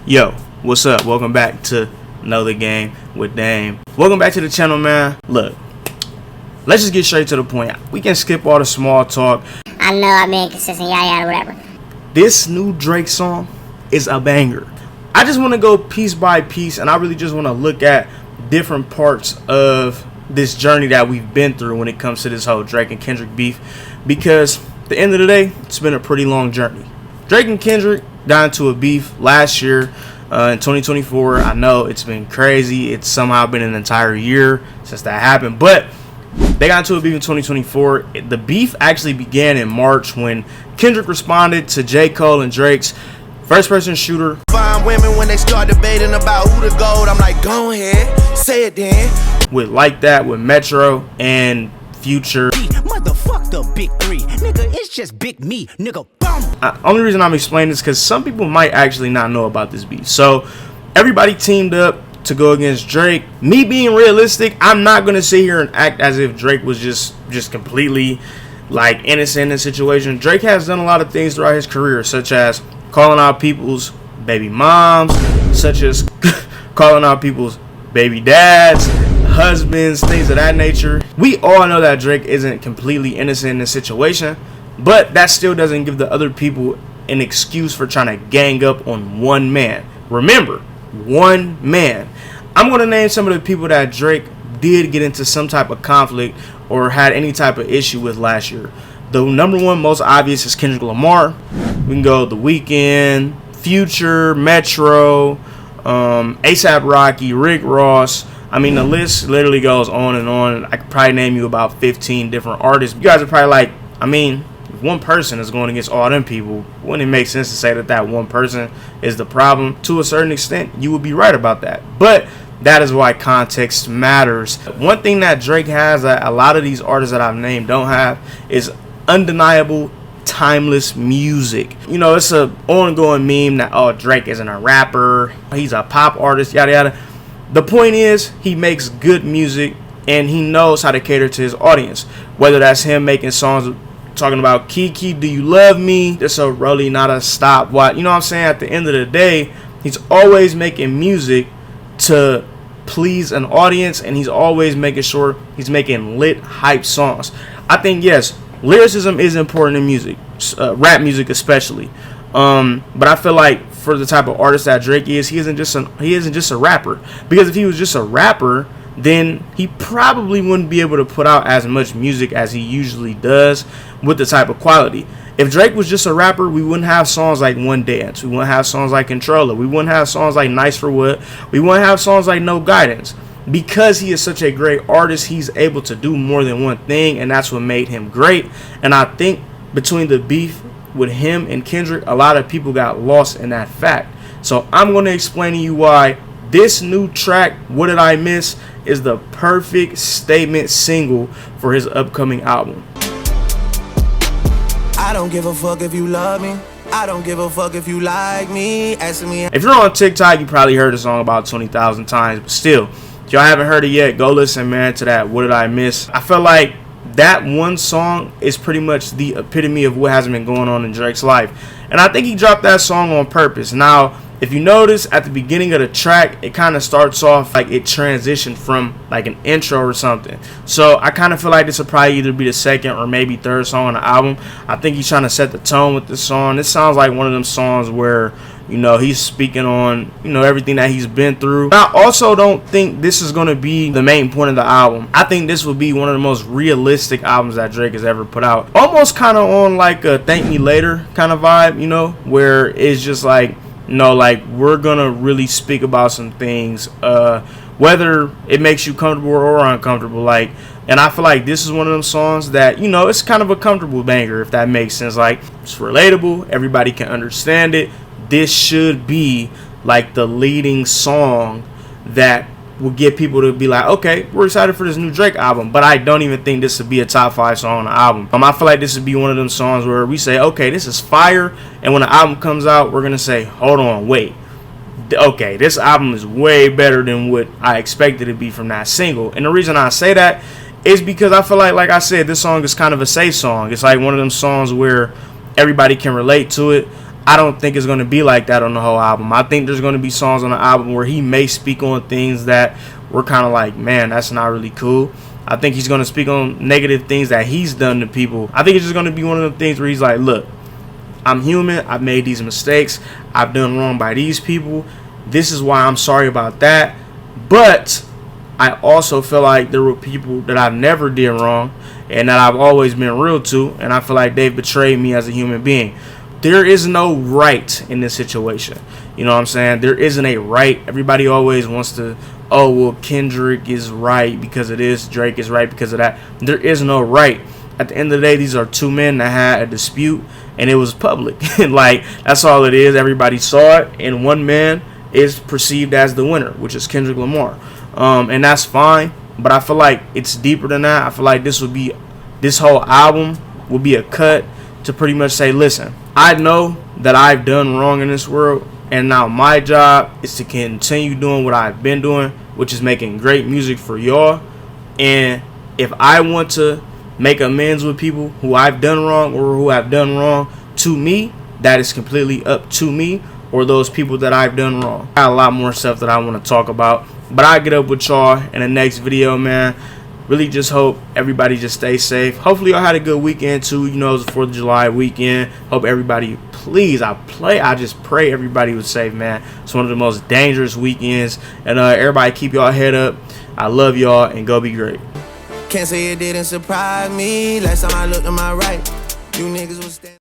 Yo, what's up? Welcome back to another game with Dame. Welcome back to the channel, man. Look, let's just get straight to the point. We can skip all the small talk. I know I've been consistent, yada whatever. This new Drake song is a banger. I just want to go piece by piece, and I really just want to look at different parts of this journey that we've been through when it comes to this whole Drake and Kendrick beef, because at the end of the day, it's been a pretty long journey. Drake and Kendrick got into a beef last year in 2024. I know it's been crazy. It's somehow been an entire year since that happened, but they got into a beef in 2024. The beef actually began in March when Kendrick responded to J. Cole and Drake's first-person shooter. Fine women when they start debating about who the GOAT, I'm like, go ahead, say it then. With Like That with Metro and Future. Motherfuck the big three, nigga. It's just big me, nigga. Only reason I'm explaining this because some people might actually not know about this beef. So everybody teamed up to go against Drake. Me being realistic, I'm not gonna sit here and act as if Drake was just completely like innocent in the situation. Drake has done a lot of things throughout his career, such as calling out people's baby moms, such as calling out people's baby dads, husbands, things of that nature. We all know that Drake isn't completely innocent in this situation, but that still doesn't give the other people an excuse for trying to gang up on one man. Remember, one man. I'm going to name some of the people that Drake did get into some type of conflict or had any type of issue with last year. The number one most obvious is Kendrick Lamar. We can go The Weeknd, Future, Metro, A$AP Rocky, Rick Ross. I mean, the list literally goes on and on. I could probably name you about 15 different artists. You guys are probably like, I mean, if one person is going against all them people, wouldn't it make sense to say that that one person is the problem? To a certain extent, you would be right about that. But that is why context matters. One thing that Drake has that a lot of these artists that I've named don't have is undeniable, timeless music. You know, it's a ongoing meme that, oh, Drake isn't a rapper, he's a pop artist, yada yada. The point is, he makes good music and he knows how to cater to his audience. Whether that's him making songs talking about Kiki, do you love me? It's a rollie, not a stopwatch. You know what I'm saying? At the end of the day, he's always making music to please an audience, and he's always making sure he's making lit, hype songs. I think, yes, lyricism is important in music, rap music especially. But I feel like for the type of artist that Drake is, he isn't just a rapper. Because if he was just a rapper, then he probably wouldn't be able to put out as much music as he usually does with the type of quality. If Drake was just a rapper, we wouldn't have songs like One Dance. We wouldn't have songs like Controller. We wouldn't have songs like Nice for What. We wouldn't have songs like No Guidance. Because he is such a great artist, he's able to do more than one thing, and that's what made him great. And I think between the beef with him and Kendrick, a lot of people got lost in that fact. So I'm going to explain to you why this new track, What Did I Miss, is the perfect statement single for his upcoming album. I don't give a fuck if you love me. I don't give a fuck if you like me. Asking me. If you're on TikTok, you probably heard the song about 20,000 times, but still, if y'all haven't heard it yet, go listen, man, to that What Did I Miss. I feel like that one song is pretty much the epitome of what has been going on in Drake's life. And I think he dropped that song on purpose. Now, if you notice at the beginning of the track, it kind of starts off like it transitioned from like an intro or something. So I kind of feel like this will probably either be the second or maybe third song on the album. I think he's trying to set the tone with this song. This sounds like one of them songs where, you know, he's speaking on, you know, everything that he's been through. I also don't think this is going to be the main point of the album. I think this will be one of the most realistic albums that Drake has ever put out. Almost kind of on like a Thank Me Later kind of vibe, you know, where it's just like, you know, like we're going to really speak about some things, whether it makes you comfortable or uncomfortable. Like, and I feel like this is one of them songs that, you know, it's kind of a comfortable banger, if that makes sense. Like, it's relatable. Everybody can understand it. This should be like the leading song that will get people to be like, okay, we're excited for this new Drake album. But I don't even think this would be a top 5 song on the album. I feel like this would be one of them songs where we say, okay, this is fire, and when the album comes out, we're gonna say, hold on, wait, okay, this album is way better than what I expected it to be from that single. And the reason I say that is because I feel like I said, this song is kind of a safe song. It's like one of them songs where everybody can relate to it. I don't think it's going to be like that on the whole album. I think there's going to be songs on the album where he may speak on things that we're kind of like, man, that's not really cool. I think he's going to speak on negative things that he's done to people. I think it's just going to be one of the things where he's like, look, I'm human. I've made these mistakes. I've done wrong by these people. This is why I'm sorry about that. But I also feel like there were people that I've never did wrong and that I've always been real to, and I feel like they've betrayed me as a human being. There is no right in this situation. You know what I'm saying? There isn't a right. Everybody always wants to, oh, well, Kendrick is right because of this, Drake is right because of that. There is no right. At the end of the day, these are two men that had a dispute, and it was public. Like, that's all it is. Everybody saw it, and one man is perceived as the winner, which is Kendrick Lamar. And that's fine, but I feel like it's deeper than that. I feel like this whole album will be a cut to pretty much say, listen, I know that I've done wrong in this world, and now my job is to continue doing what I've been doing, which is making great music for y'all. And if I want to make amends with people who I've done wrong or who have done wrong to me, that is completely up to me or those people that I've done wrong. I got a lot more stuff that I want to talk about, but I'll get up with y'all in the next video, man. Really just hope everybody just stays safe. Hopefully y'all had a good weekend too. You know, it was the 4th of July weekend. Hope everybody, please, I just pray everybody was safe, man. It's one of the most dangerous weekends. And everybody keep y'all head up. I love y'all, and go be great. Can't say it didn't surprise me. Last time I looked to my right, you niggas was standing.